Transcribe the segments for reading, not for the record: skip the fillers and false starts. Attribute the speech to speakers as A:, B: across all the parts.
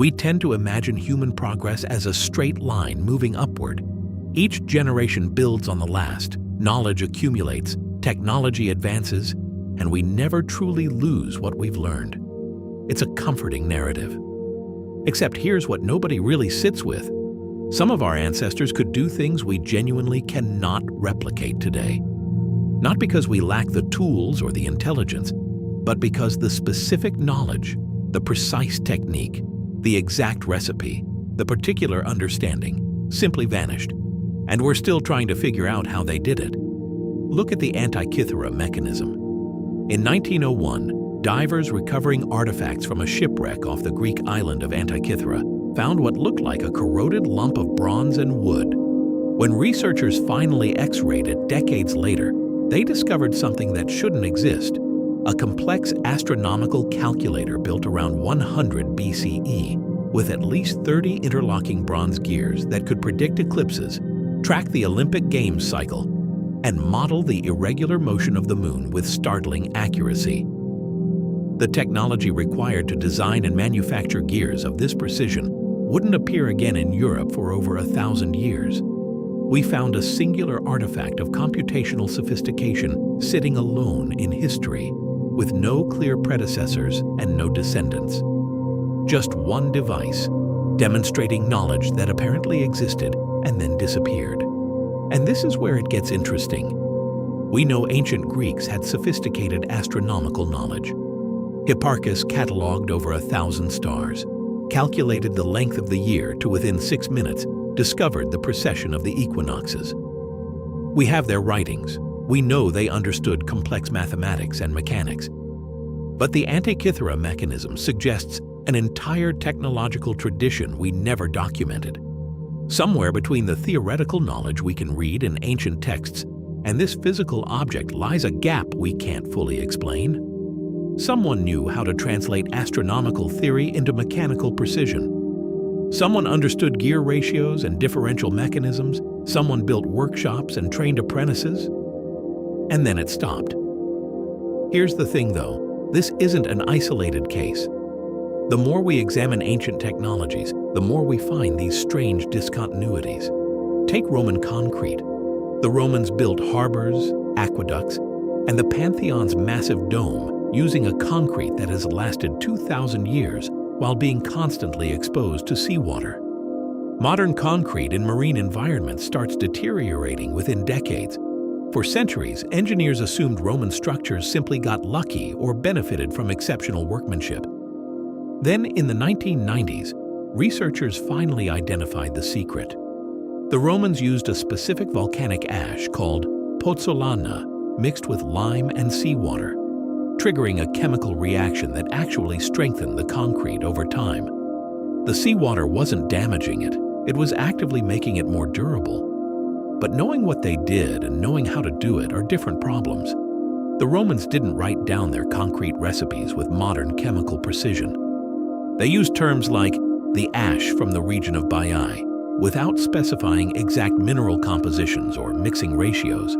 A: We tend to imagine human progress as a straight line moving upward. Each generation builds on the last, knowledge accumulates, technology advances, and we never truly lose what we've learned. It's a comforting narrative. Except here's what nobody really sits with. Some of our ancestors could do things we genuinely cannot replicate today. Not because we lack the tools or the intelligence, but because the specific knowledge, the precise technique, the exact recipe, the particular understanding, simply vanished. And we're still trying to figure out how they did it. Look at the Antikythera mechanism. In 1901, divers recovering artifacts from a shipwreck off the Greek island of Antikythera found what looked like a corroded lump of bronze and wood. When researchers finally X-rayed it decades later, they discovered something that shouldn't exist: a complex astronomical calculator built around 100 BCE, with at least 30 interlocking bronze gears that could predict eclipses, track the Olympic Games cycle, and model the irregular motion of the moon with startling accuracy. The technology required to design and manufacture gears of this precision wouldn't appear again in Europe for over 1,000 years. We found a singular artifact of computational sophistication sitting alone in history, with no clear predecessors and no descendants. Just one device, demonstrating knowledge that apparently existed and then disappeared. And this is where it gets interesting. We know ancient Greeks had sophisticated astronomical knowledge. Hipparchus cataloged over 1,000 stars, calculated the length of the year to within 6 minutes, discovered the precession of the equinoxes. We have their writings. We know they understood complex mathematics and mechanics. But the Antikythera mechanism suggests an entire technological tradition we never documented. Somewhere between the theoretical knowledge we can read in ancient texts and this physical object lies a gap we can't fully explain. Someone knew how to translate astronomical theory into mechanical precision. Someone understood gear ratios and differential mechanisms. Someone built workshops and trained apprentices. And then it stopped. Here's the thing though, this isn't an isolated case. The more we examine ancient technologies, the more we find these strange discontinuities. Take Roman concrete. The Romans built harbors, aqueducts, and the Pantheon's massive dome using a concrete that has lasted 2,000 years while being constantly exposed to seawater. Modern concrete in marine environments starts deteriorating within decades. For centuries, engineers assumed Roman structures simply got lucky or benefited from exceptional workmanship. Then, in the 1990s, researchers finally identified the secret. The Romans used a specific volcanic ash called pozzolana mixed with lime and seawater, triggering a chemical reaction that actually strengthened the concrete over time. The seawater wasn't damaging it, it was actively making it more durable. But knowing what they did and knowing how to do it are different problems. The Romans didn't write down their concrete recipes with modern chemical precision. They used terms like the ash from the region of Baiae, without specifying exact mineral compositions or mixing ratios.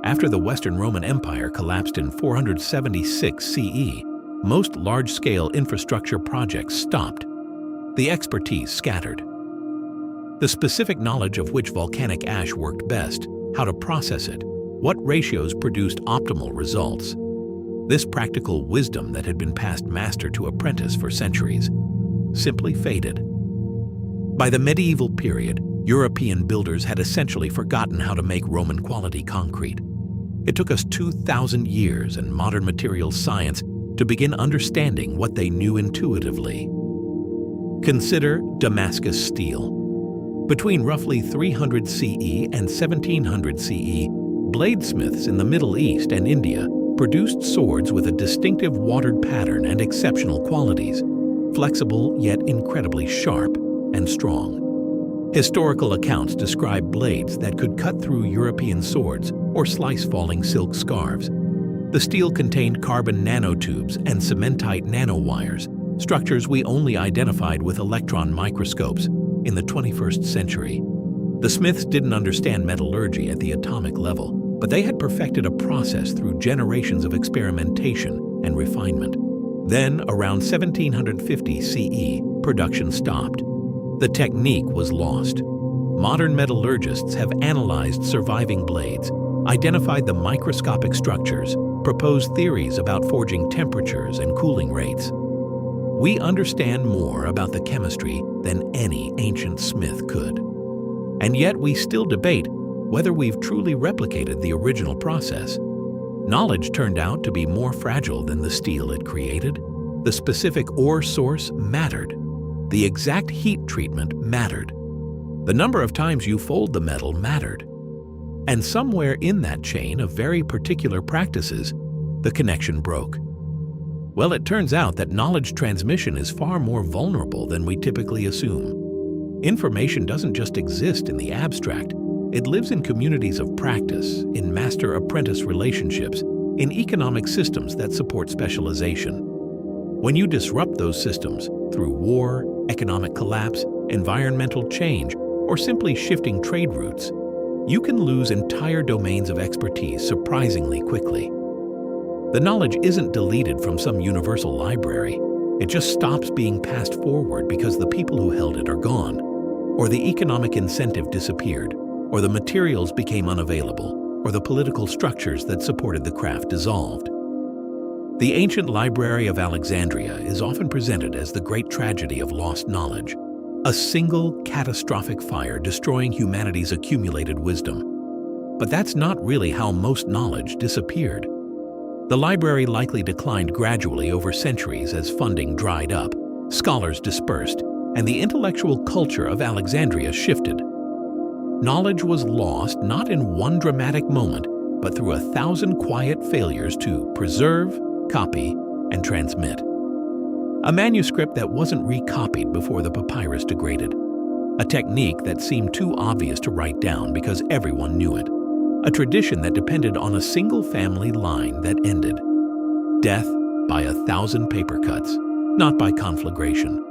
A: After the Western Roman Empire collapsed in 476 CE, most large-scale infrastructure projects stopped. The expertise scattered. The specific knowledge of which volcanic ash worked best, how to process it, what ratios produced optimal results. This practical wisdom that had been passed master to apprentice for centuries simply faded. By the medieval period, European builders had essentially forgotten how to make Roman-quality concrete. It took us 2,000 years and modern materials science to begin understanding what they knew intuitively. Consider Damascus steel. Between roughly 300 CE and 1700 CE, bladesmiths in the Middle East and India produced swords with a distinctive watered pattern and exceptional qualities, flexible yet incredibly sharp and strong. Historical accounts describe blades that could cut through European swords or slice falling silk scarves. The steel contained carbon nanotubes and cementite nanowires, structures we only identified with electron microscopes in the 21st century. The smiths didn't understand metallurgy at the atomic level, but they had perfected a process through generations of experimentation and refinement. Then, around 1750 CE, production stopped. The technique was lost. Modern metallurgists have analyzed surviving blades, identified the microscopic structures, proposed theories about forging temperatures and cooling rates. We understand more about the chemistry than any ancient smith could. And yet we still debate whether we've truly replicated the original process. Knowledge turned out to be more fragile than the steel it created. The specific ore source mattered. The exact heat treatment mattered. The number of times you fold the metal mattered. And somewhere in that chain of very particular practices, the connection broke. Well, it turns out that knowledge transmission is far more vulnerable than we typically assume. Information doesn't just exist in the abstract. It lives in communities of practice, in master-apprentice relationships, in economic systems that support specialization. When you disrupt those systems through war, economic collapse, environmental change, or simply shifting trade routes, you can lose entire domains of expertise surprisingly quickly. The knowledge isn't deleted from some universal library. It just stops being passed forward because the people who held it are gone, or the economic incentive disappeared, or the materials became unavailable, or the political structures that supported the craft dissolved. The ancient Library of Alexandria is often presented as the great tragedy of lost knowledge, a single catastrophic fire destroying humanity's accumulated wisdom. But that's not really how most knowledge disappeared. The library likely declined gradually over centuries as funding dried up, scholars dispersed, and the intellectual culture of Alexandria shifted. Knowledge was lost not in one dramatic moment, but through 1,000 quiet failures to preserve, copy, and transmit. A manuscript that wasn't recopied before the papyrus degraded. A technique that seemed too obvious to write down because everyone knew it. A tradition that depended on a single family line that ended. Death by 1,000 paper cuts, not by conflagration.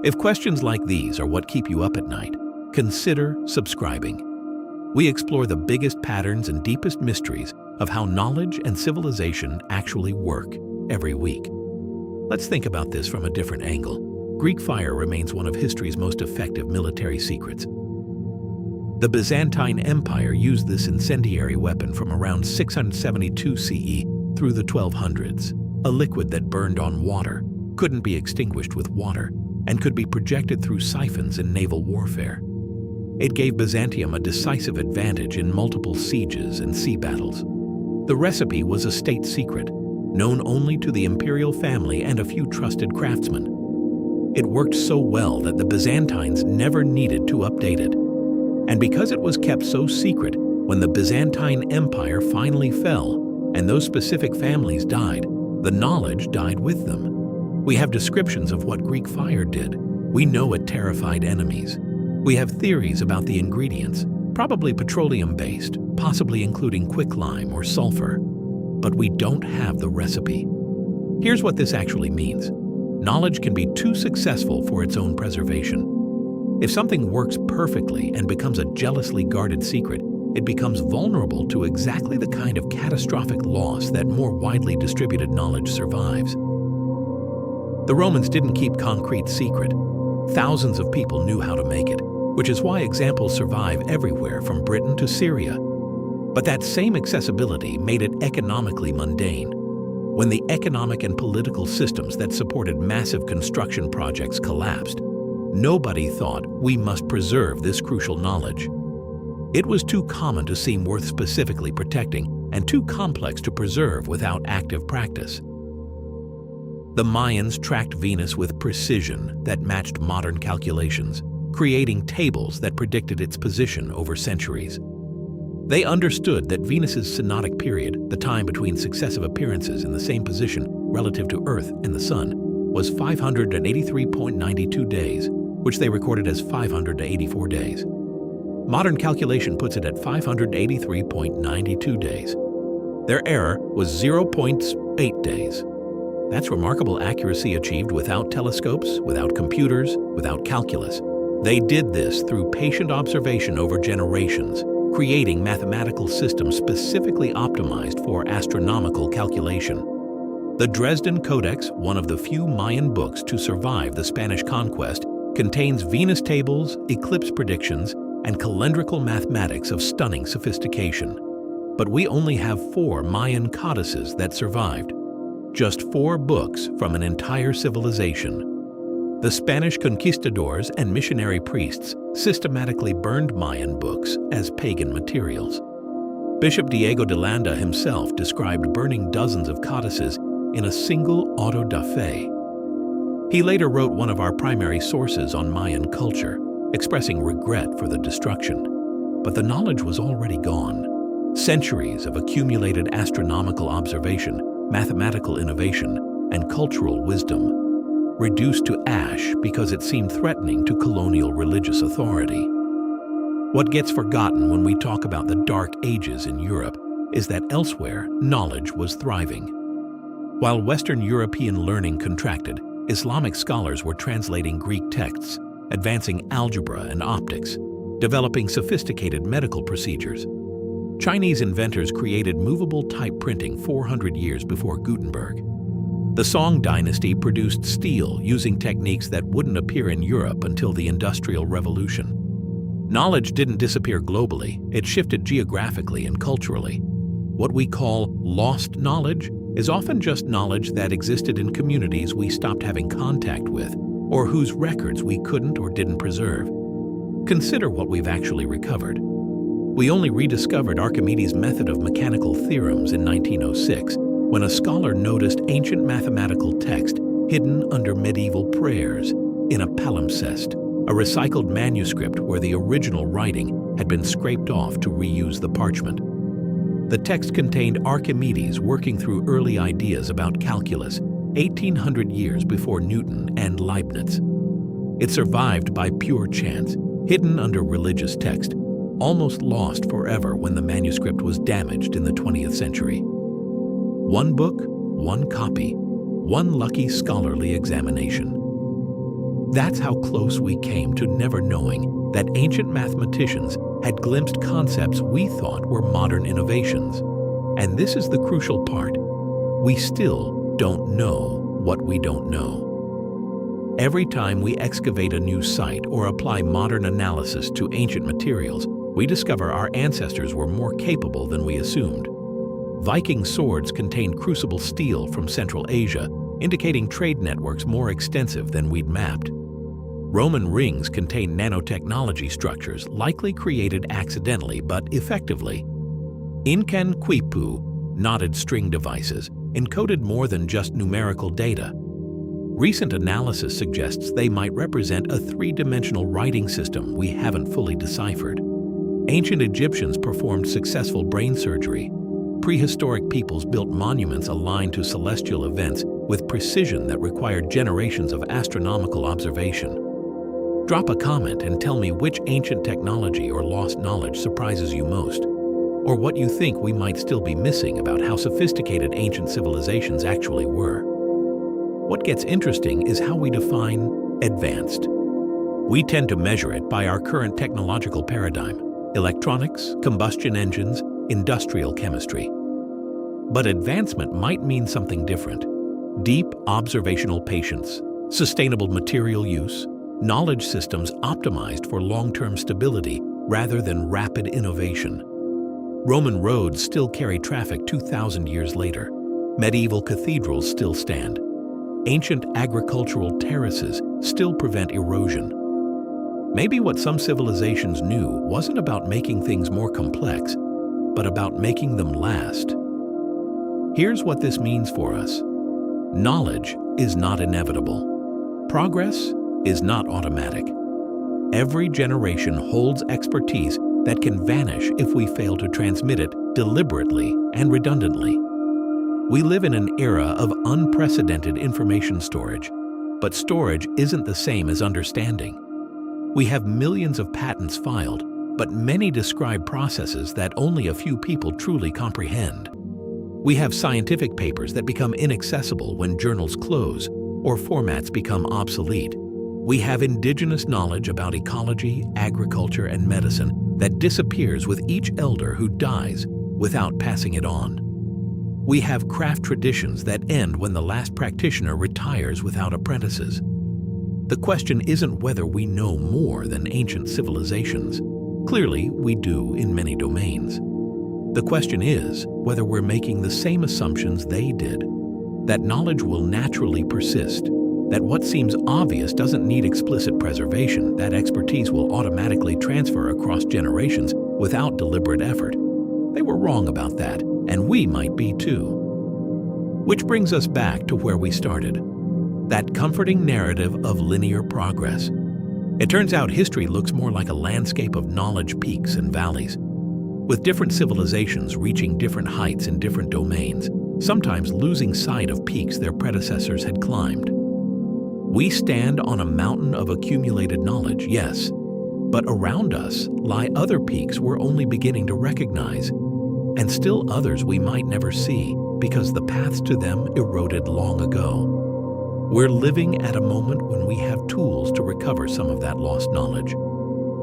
A: If questions like these are what keep you up at night, consider subscribing. We explore the biggest patterns and deepest mysteries of how knowledge and civilization actually work every week. Let's think about this from a different angle. Greek fire remains one of history's most effective military secrets. The Byzantine Empire used this incendiary weapon from around 672 CE through the 1200s, a liquid that burned on water, couldn't be extinguished with water, and could be projected through siphons in naval warfare. It gave Byzantium a decisive advantage in multiple sieges and sea battles. The recipe was a state secret, known only to the imperial family and a few trusted craftsmen. It worked so well that the Byzantines never needed to update it. And because it was kept so secret, when the Byzantine Empire finally fell and those specific families died, the knowledge died with them. We have descriptions of what Greek fire did. We know it terrified enemies. We have theories about the ingredients, probably petroleum-based, possibly including quicklime or sulfur. But we don't have the recipe. Here's what this actually means. Knowledge can be too successful for its own preservation. If something works perfectly and becomes a jealously guarded secret, it becomes vulnerable to exactly the kind of catastrophic loss that more widely distributed knowledge survives. The Romans didn't keep concrete secret. Thousands of people knew how to make it, which is why examples survive everywhere from Britain to Syria. But that same accessibility made it economically mundane. When the economic and political systems that supported massive construction projects collapsed, nobody thought we must preserve this crucial knowledge. It was too common to seem worth specifically protecting and too complex to preserve without active practice. The Mayans tracked Venus with precision that matched modern calculations, creating tables that predicted its position over centuries. They understood that Venus's synodic period, the time between successive appearances in the same position relative to Earth and the Sun, was 583.92 days, which they recorded as 584 days. Modern calculation puts it at 583.92 days. Their error was 0.8 days. That's remarkable accuracy achieved without telescopes, without computers, without calculus. They did this through patient observation over generations, creating mathematical systems specifically optimized for astronomical calculation. The Dresden Codex, one of the few Mayan books to survive the Spanish conquest, contains Venus tables, eclipse predictions, and calendrical mathematics of stunning sophistication. But we only have 4 Mayan codices that survived. Just 4 books from an entire civilization. The Spanish conquistadors and missionary priests systematically burned Mayan books as pagan materials. Bishop Diego de Landa himself described burning dozens of codices in a single auto da fe. He later wrote one of our primary sources on Mayan culture, expressing regret for the destruction. But the knowledge was already gone. Centuries of accumulated astronomical observation, mathematical innovation, and cultural wisdom, reduced to ash because it seemed threatening to colonial religious authority. What gets forgotten when we talk about the Dark Ages in Europe is that elsewhere, knowledge was thriving. While Western European learning contracted, Islamic scholars were translating Greek texts, advancing algebra and optics, developing sophisticated medical procedures. Chinese inventors created movable type printing 400 years before Gutenberg. The Song dynasty produced steel using techniques that wouldn't appear in Europe until the Industrial Revolution. Knowledge didn't disappear globally, it shifted geographically and culturally. What we call lost knowledge is often just knowledge that existed in communities we stopped having contact with, or whose records we couldn't or didn't preserve. Consider what we've actually recovered. We only rediscovered Archimedes' method of mechanical theorems in 1906, when a scholar noticed ancient mathematical text hidden under medieval prayers in a palimpsest, a recycled manuscript where the original writing had been scraped off to reuse the parchment. The text contained Archimedes working through early ideas about calculus 1800 years before Newton and Leibniz. It survived by pure chance, hidden under religious text, almost lost forever when the manuscript was damaged in the 20th century. One book, one copy, one lucky scholarly examination. That's how close we came to never knowing that ancient mathematicians had glimpsed concepts we thought were modern innovations. And this is the crucial part. We still don't know what we don't know. Every time we excavate a new site or apply modern analysis to ancient materials, we discover our ancestors were more capable than we assumed. Viking swords contained crucible steel from Central Asia, indicating trade networks more extensive than we'd mapped. Roman rings contain nanotechnology structures likely created accidentally but effectively. Incan quipu, knotted string devices, encoded more than just numerical data. Recent analysis suggests they might represent a 3-dimensional writing system we haven't fully deciphered. Ancient Egyptians performed successful brain surgery. Prehistoric peoples built monuments aligned to celestial events with precision that required generations of astronomical observation. Drop a comment and tell me which ancient technology or lost knowledge surprises you most, or what you think we might still be missing about how sophisticated ancient civilizations actually were. What gets interesting is how we define advanced. We tend to measure it by our current technological paradigm: electronics, combustion engines, industrial chemistry. But advancement might mean something different. Deep observational patience, sustainable material use, knowledge systems optimized for long-term stability rather than rapid innovation. Roman roads still carry traffic 2,000 years later. Medieval cathedrals still stand. Ancient agricultural terraces still prevent erosion. Maybe what some civilizations knew wasn't about making things more complex, but about making them last. Here's what this means for us. Knowledge is not inevitable. Progress is not automatic. Every generation holds expertise that can vanish if we fail to transmit it deliberately and redundantly. We live in an era of unprecedented information storage, but storage isn't the same as understanding. We have millions of patents filed, but many describe processes that only a few people truly comprehend. We have scientific papers that become inaccessible when journals close or formats become obsolete. We have indigenous knowledge about ecology, agriculture, and medicine that disappears with each elder who dies without passing it on. We have craft traditions that end when the last practitioner retires without apprentices. The question isn't whether we know more than ancient civilizations. Clearly, we do in many domains. The question is whether we're making the same assumptions they did, that knowledge will naturally persist, that what seems obvious doesn't need explicit preservation, that expertise will automatically transfer across generations without deliberate effort. They were wrong about that, and we might be too. Which brings us back to where we started, that comforting narrative of linear progress. It turns out history looks more like a landscape of knowledge peaks and valleys, with different civilizations reaching different heights in different domains, sometimes losing sight of peaks their predecessors had climbed. We stand on a mountain of accumulated knowledge, yes, but around us lie other peaks we're only beginning to recognize, and still others we might never see because the paths to them eroded long ago. We're living at a moment when we have tools to recover some of that lost knowledge.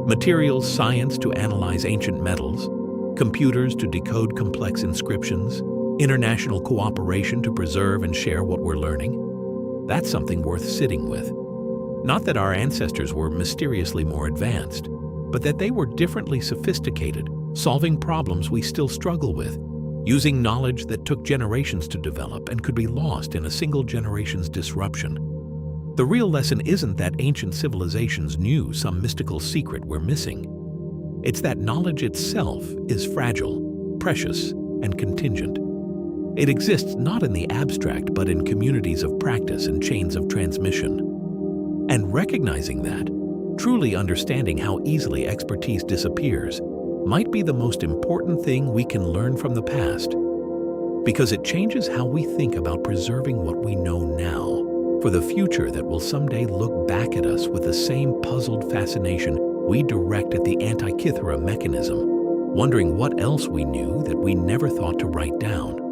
A: Materials science to analyze ancient metals, computers to decode complex inscriptions, international cooperation to preserve and share what we're learning. That's something worth sitting with. Not that our ancestors were mysteriously more advanced, but that they were differently sophisticated, solving problems we still struggle with, using knowledge that took generations to develop and could be lost in a single generation's disruption. The real lesson isn't that ancient civilizations knew some mystical secret we're missing. It's that knowledge itself is fragile, precious, and contingent. It exists not in the abstract, but in communities of practice and chains of transmission. And recognizing that, truly understanding how easily expertise disappears, might be the most important thing we can learn from the past, because it changes how we think about preserving what we know now for the future that will someday look back at us with the same puzzled fascination we direct at the Antikythera mechanism, wondering what else we knew that we never thought to write down.